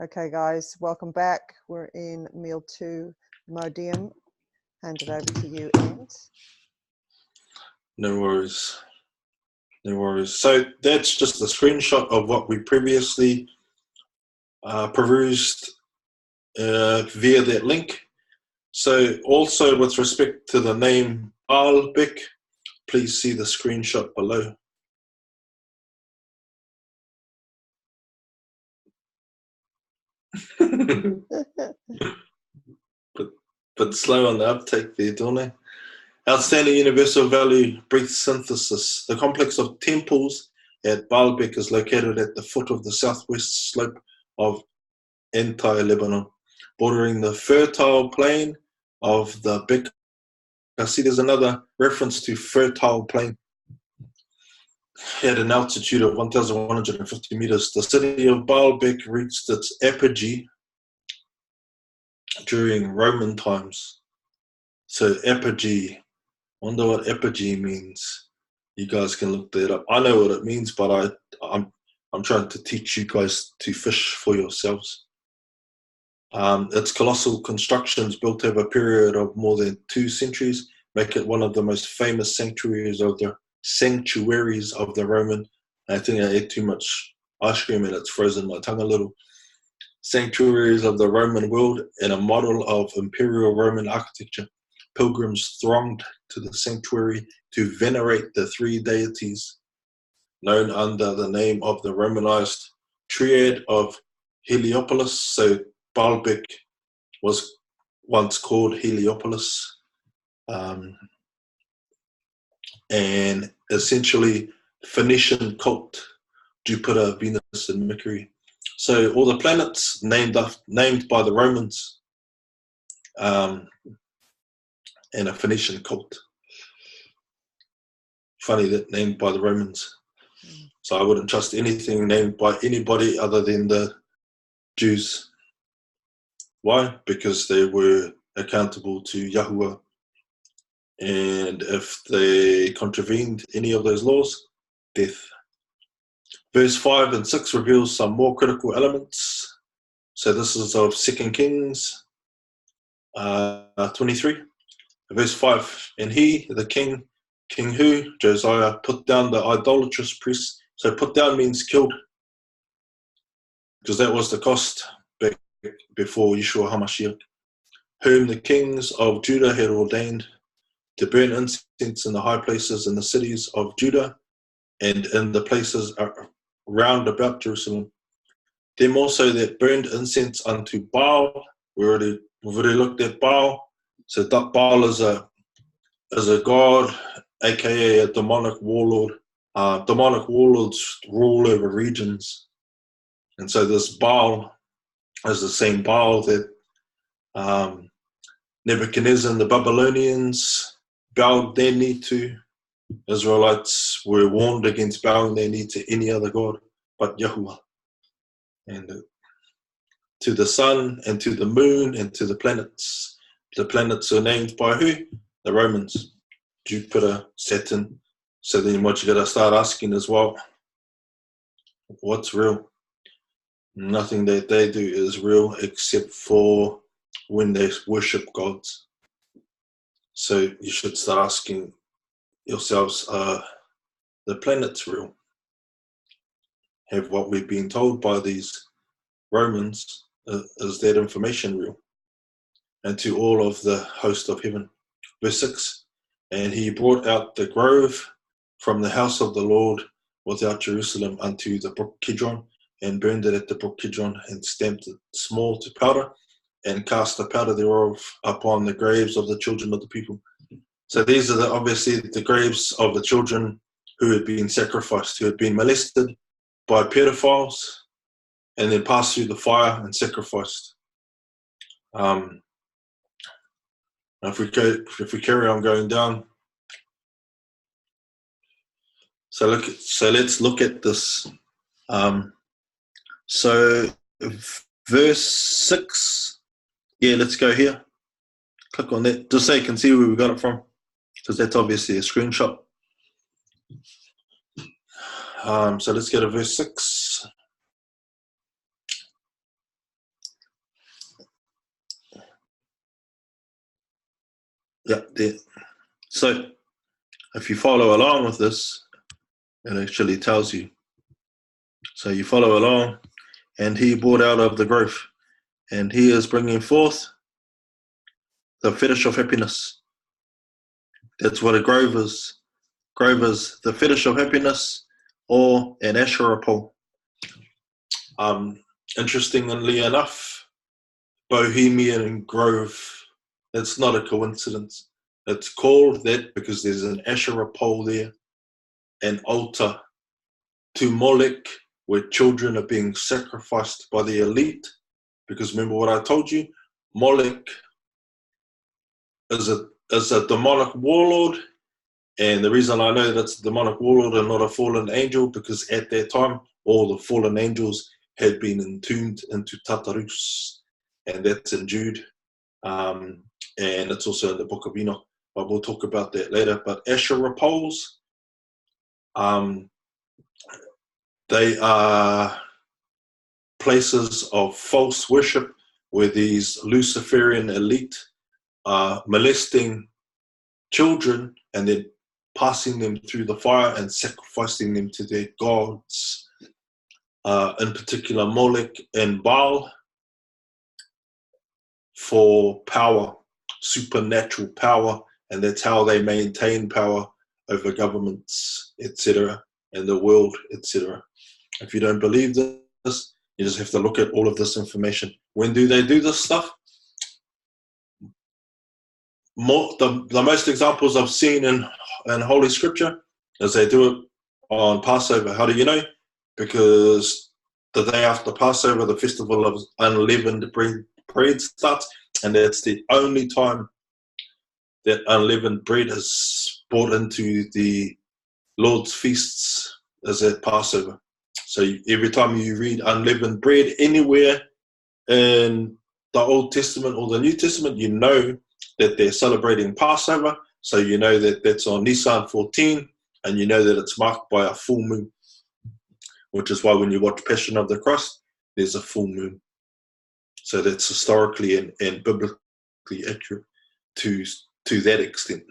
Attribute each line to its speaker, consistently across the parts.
Speaker 1: Okay, guys, welcome back. We're in meal 2, Moedim. Hand it over to you, Ant.
Speaker 2: No worries. No worries. So that's just a screenshot of what we previously perused via that link. So also with respect to the name Baalbek, please see the screenshot below. but slow on the uptake there, don't I? Outstanding universal value breath synthesis. The complex of temples at Baalbek is located at the foot of the southwest slope of entire Lebanon, bordering the fertile plain of the Bek. I see there's another reference to fertile plain. At an altitude of 1,150 meters, the city of Baalbek reached its apogee during Roman times. So apogee, wonder what apogee means. You guys can look that up. I know what it means, but I'm trying to teach you guys to fish for yourselves. Its colossal constructions built over a period of more than 2 centuries make it one of the most famous sanctuaries of the Roman. I think I ate too much ice cream and it's frozen my tongue a little. Sanctuaries of the Roman world and a model of imperial Roman architecture. Pilgrims thronged to the sanctuary to venerate the 3 deities known under the name of the Romanized triad of Heliopolis. So Baalbek was once called Heliopolis, and essentially Phoenician cult, Jupiter, Venus, and Mercury. So all the planets named by the Romans, and a Phoenician cult. Funny that named by the Romans. So I wouldn't trust anything named by anybody other than the Jews. Why? Because they were accountable to Yahuwah. And if they contravened any of those laws, death. Verse 5 and 6 reveals some more critical elements. So this is of 2 Kings 23. Verse 5, and he, the king, King who, Josiah, put down the idolatrous priests. So put down means killed, because that was the cost back before Yeshua HaMashiach, whom the kings of Judah had ordained to burn incense in the high places in the cities of Judah and in the places round about Jerusalem. Them also that burned incense unto Baal. We've already looked at Baal. So Baal is a god, aka a demonic warlord. Demonic warlords rule over regions. And so this Baal is the same Baal that Nebuchadnezzar and the Babylonians bowed their knee to. Israelites were warned against bowing their knee to any other god but Yahuwah. And to the sun and to the moon and to the planets. The planets are named by who? The Romans. Jupiter, Saturn. So then what you got to start asking as well, what's real? Nothing that they do is real except for when they worship gods. So you should start asking yourselves, are the planets real? Have what we've been told by these Romans, is that information real? And to all of the host of heaven. Verse 6, and he brought out the grove from the house of the Lord without Jerusalem unto the brook Kidron, and burned it at the brook Kidron, and stamped it small to powder, and cast the powder thereof upon the graves of the children of the people. So these are obviously the graves of the children who had been sacrificed, who had been molested by pedophiles, and then passed through the fire and sacrificed. If we carry on going down, so let's look at this. So verse 6, yeah, let's go here. Click on that, just so you can see where we got it from, because that's obviously a screenshot. So let's go to verse 6. Yeah, there. So if you follow along with this, it actually tells you. So you follow along, and he brought out of the grove, and he is bringing forth the fetish of happiness. That's what a grove is. Grove is the fetish of happiness, or an Asherah pole. Interestingly enough, Bohemian Grove, it's not a coincidence. It's called that because there's an Asherah pole there, an altar to Molech, where children are being sacrificed by the elite. Because remember what I told you, Molech is a demonic warlord, and the reason I know that's a demonic warlord and not a fallen angel, because at that time all the fallen angels had been entombed into Tatarus, and that's in Jude, and it's also in the book of Enoch, but we'll talk about that later. But Asherah poles, they are places of false worship where these Luciferian elite are molesting children and then passing them through the fire and sacrificing them to their gods, in particular Molech and Baal, for power, supernatural power, and that's how they maintain power over governments, etc., and the world, etc. If you don't believe this, you just have to look at all of this information. When do they do this stuff? The most examples I've seen in Holy Scripture is they do it on Passover. How do you know? Because the day after Passover, the festival of unleavened bread starts, and that's the only time that unleavened bread is brought into the Lord's feasts, is at Passover. So every time you read unleavened bread anywhere in the Old Testament or the New Testament, you know that they're celebrating Passover. So you know that that's on Nisan 14, and you know that it's marked by a full moon, which is why when you watch Passion of the Christ, there's a full moon. So that's historically and biblically accurate to that extent.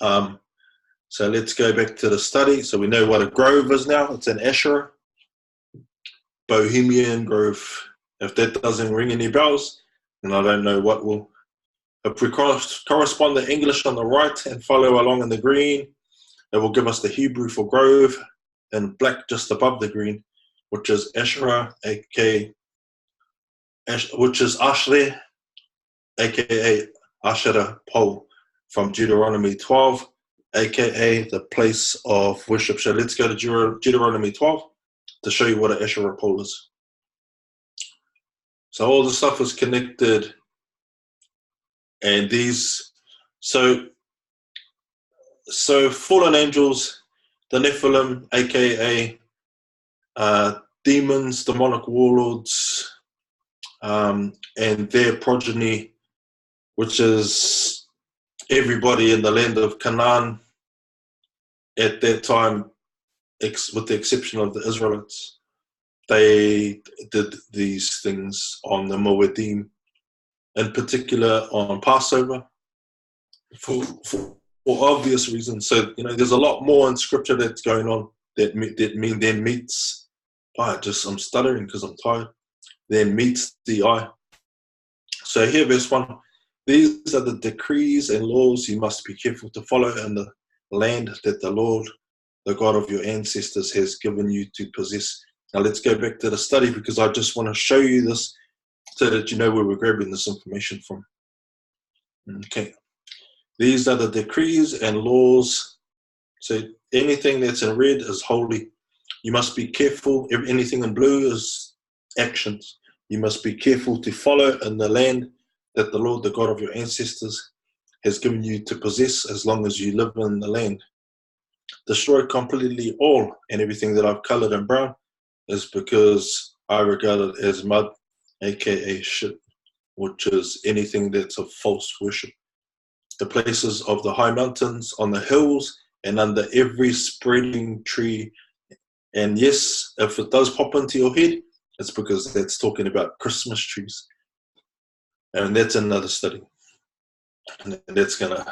Speaker 2: So let's go back to the study. So we know what a grove is now. It's an Asherah. Bohemian Grove. If that doesn't ring any bells, then I don't know what will. If we correspond the English on the right and follow along in the green, it will give us the Hebrew for grove in black just above the green, which is Asherah, which is Ashley, aka Asherah pole, from Deuteronomy 12, aka the place of worship. So let's go to Deuteronomy 12 to show you what an Asherah pole is. So all the stuff is connected, and these, so fallen angels, the Nephilim, aka demons, demonic warlords, and their progeny, which is everybody in the land of Canaan at that time, with the exception of the Israelites. They did these things on the Moedim, in particular on Passover, for obvious reasons. So, you know, there's a lot more in Scripture that's going on that then meets. I'm stuttering because I'm tired. Then meets the eye. So here, verse 1. These are the decrees and laws you must be careful to follow in the land that the Lord, the God of your ancestors, has given you to possess. Now let's go back to the study, because I just want to show you this so that you know where we're grabbing this information from. Okay. These are the decrees and laws. So anything that's in red is holy. You must be careful. Anything in blue is actions. You must be careful to follow in the land that the Lord, the God of your ancestors, has given you to possess as long as you live in the land. Destroy completely all and everything that I've colored in brown is because I regard it as mud, aka shit, which is anything that's of false worship. The places of the high mountains, on the hills, and under every spreading tree. And yes, if it does pop into your head, it's because that's talking about Christmas trees. And that's another study. And that's gonna,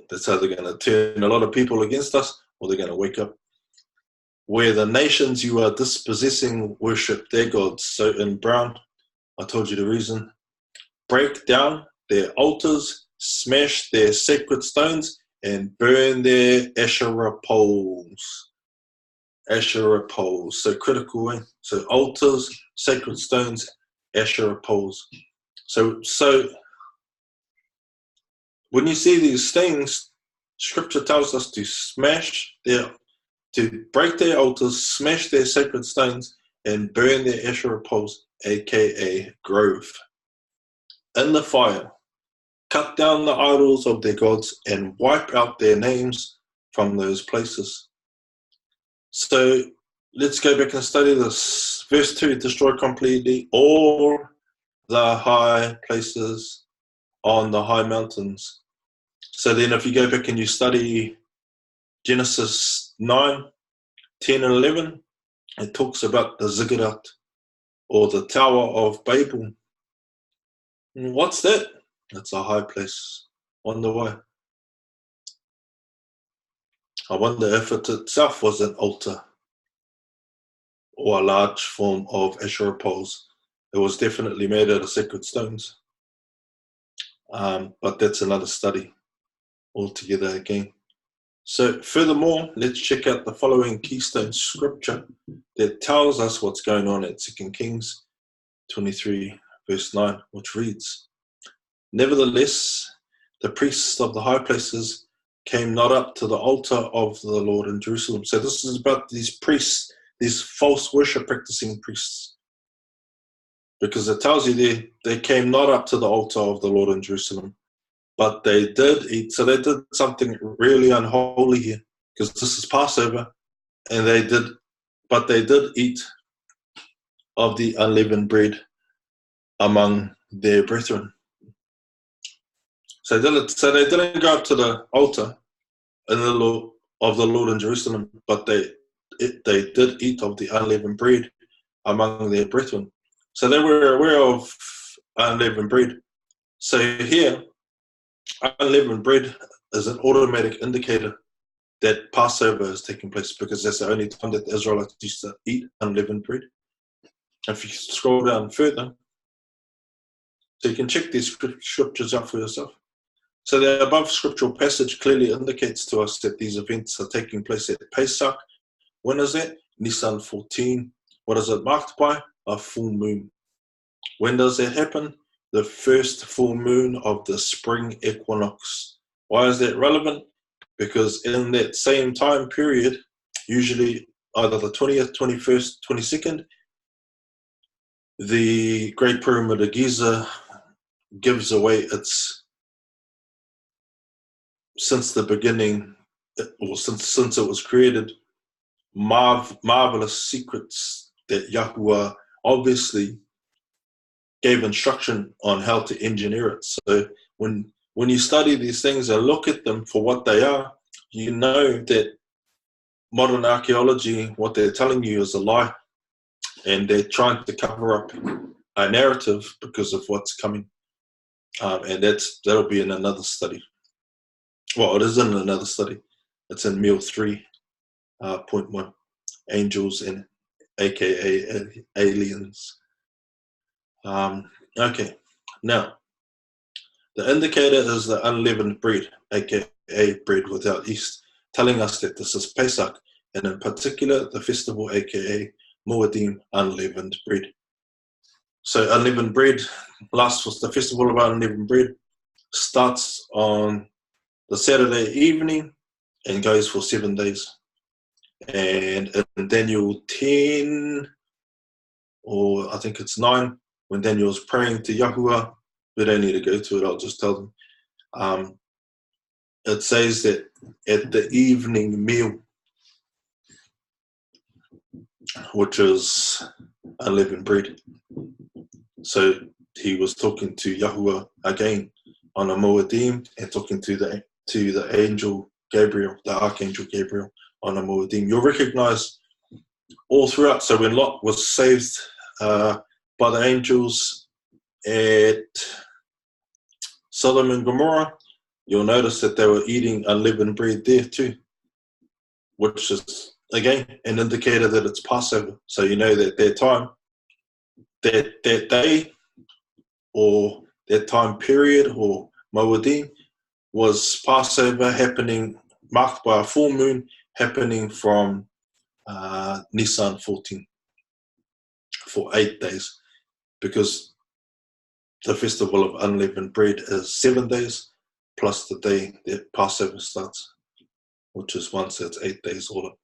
Speaker 2: that's how they're gonna turn a lot of people against us, or they're gonna wake up. Where the nations you are dispossessing worship their gods. So in brown, I told you the reason. Break down their altars, smash their sacred stones, and burn their Asherah poles. Asherah poles. So critical, eh? So altars, sacred stones, Asherah poles. So when you see these things, Scripture tells us to break their altars, smash their sacred stones, and burn their Asherah poles, aka grove, in the fire. Cut down the idols of their gods and wipe out their names from those places. So let's go back and study this. Verse 2, destroy completely all the high places on the high mountains. So then if you go back and you study Genesis 9, 10 and 11, it talks about the ziggurat, or the Tower of Babel. And what's that? It's a high place. Wonder why? I wonder if it itself was an altar or a large form of Asherah poles. It was definitely made out of sacred stones. But that's another study altogether again. So furthermore, let's check out the following keystone scripture that tells us what's going on at 2 Kings 23 verse 9, which reads, nevertheless, the priests of the high places came not up to the altar of the Lord in Jerusalem. So this is about these priests, these false worship practicing priests. Because it tells you they came not up to the altar of the Lord in Jerusalem, but they did eat. So they did something really unholy here, because this is Passover, and they did eat of the unleavened bread among their brethren. So they didn't go up to the altar of the Lord in Jerusalem, but they did eat of the unleavened bread among their brethren. So they were aware of unleavened bread. So here, unleavened bread is an automatic indicator that Passover is taking place, because that's the only time that the Israelites used to eat unleavened bread. If you scroll down further, so you can check these scriptures out for yourself. So the above scriptural passage clearly indicates to us that these events are taking place at Pesach. When is that? Nisan 14. What is it marked by? A full moon. When does that happen? The first full moon of the spring equinox. Why is that relevant? Because in that same time period, usually either the 20th, 21st, 22nd, the Great Pyramid of Giza gives away its, since the beginning, or since it was created, marvelous secrets that Yahuwah obviously gave instruction on how to engineer it. So when you study these things and look at them for what they are, you know that modern archaeology, what they're telling you is a lie, and they're trying to cover up a narrative because of what's coming. And that'll be in another study. Well, it is in another study. It's in meal 3.1, angels and aka aliens. Okay, now the indicator is the unleavened bread, aka bread without yeast, telling us that this is Pesach, and in particular the festival, aka Moedim, unleavened bread. So unleavened bread, last was the festival of unleavened bread, starts on the Saturday evening and goes for 7 days. And in Daniel 10, or I think it's 9, when Daniel's praying to Yahuwah, we don't need to go to it, I'll just tell them. It says that at the evening meal, which is unleavened bread. So he was talking to Yahuwah again on a Moedim, and talking to the angel Gabriel, the archangel Gabriel, on a Moedim. You'll recognize all throughout. So when Lot was saved by the angels at Sodom and Gomorrah, you'll notice that they were eating unleavened bread there too, which is, again, an indicator that it's Passover. So you know that their time, that day, or that time period, or Moedim, was Passover happening, marked by a full moon, happening from Nisan 14 for 8 days, because the festival of unleavened bread is 7 days plus the day that Passover starts, which is once it's 8 days all up.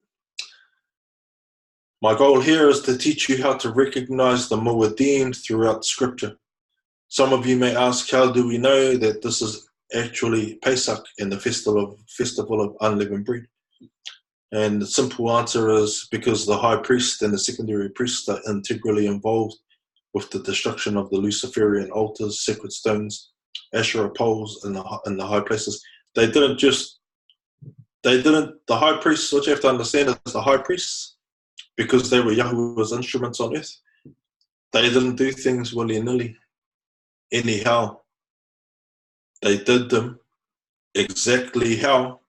Speaker 2: My goal here is to teach you how to recognize the Moedim throughout Scripture. Some of you may ask, how do we know that this is actually Pesach and the festival of unleavened bread? And the simple answer is because the high priest and the secondary priests are integrally involved with the destruction of the Luciferian altars, sacred stones, Asherah poles in the high places. The high priests, what you have to understand is the high priests, because they were Yahuwah's instruments on earth, they didn't do things willy-nilly. Anyhow, they did them exactly how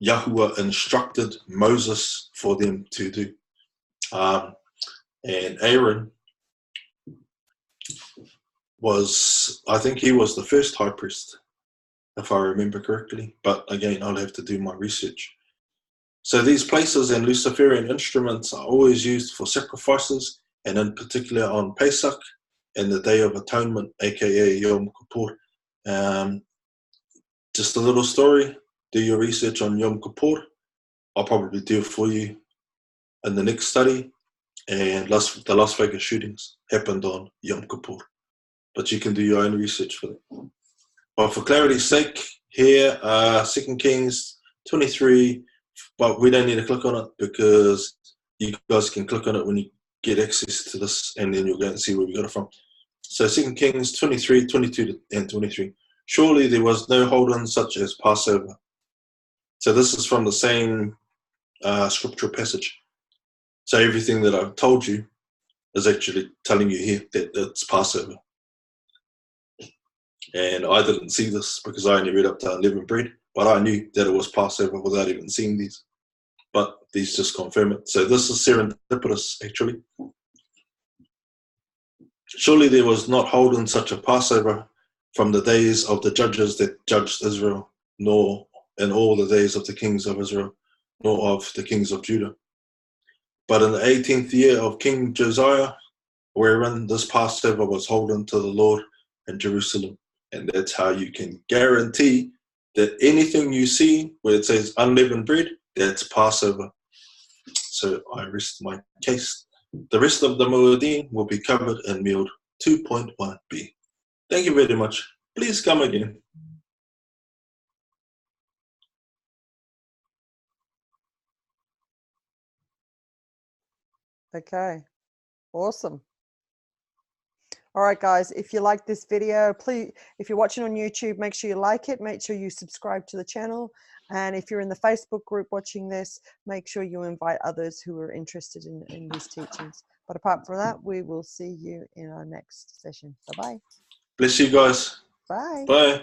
Speaker 2: Yahuwah instructed Moses for them to do. And Aaron was, I think he was the first high priest, if I remember correctly. But again, I'll have to do my research. So these places and Luciferian instruments are always used for sacrifices, and in particular on Pesach and the Day of Atonement, aka Yom Kippur. Just a little story. Do your research on Yom Kippur. I'll probably do it for you in the next study. And the Las Vegas shootings happened on Yom Kippur. But you can do your own research for that. But for clarity's sake, here, 2 Kings 23, but we don't need to click on it because you guys can click on it when you get access to this, and then you'll go and see where we got it from. So 2 Kings 23, 22 and 23. Surely there was no hold-on such as Passover. So this is from the same scriptural passage. So everything that I've told you is actually telling you here that it's Passover. And I didn't see this because I only read up to unleavened bread, but I knew that it was Passover without even seeing these. But these just confirm it. So this is serendipitous, actually. Surely there was not holden such a Passover from the days of the judges that judged Israel, nor in all the days of the kings of Israel, nor of the kings of Judah. But in the 18th year of King Josiah, wherein this Passover was holden to the Lord in Jerusalem. And that's how you can guarantee that anything you see where it says unleavened bread, that's Passover. So I rest my case. The rest of the Moedim will be covered in Meal 2.1b. Thank you very much. Please come again.
Speaker 1: Okay, awesome. All right, guys, if you like this video, please, if you're watching on YouTube, make sure you like it, make sure you subscribe to the channel. And if you're in the Facebook group watching this, make sure you invite others who are interested in these teachings. But apart from that, we will see you in our next session. Bye-bye.
Speaker 2: Bless you guys.
Speaker 1: Bye.
Speaker 2: Bye.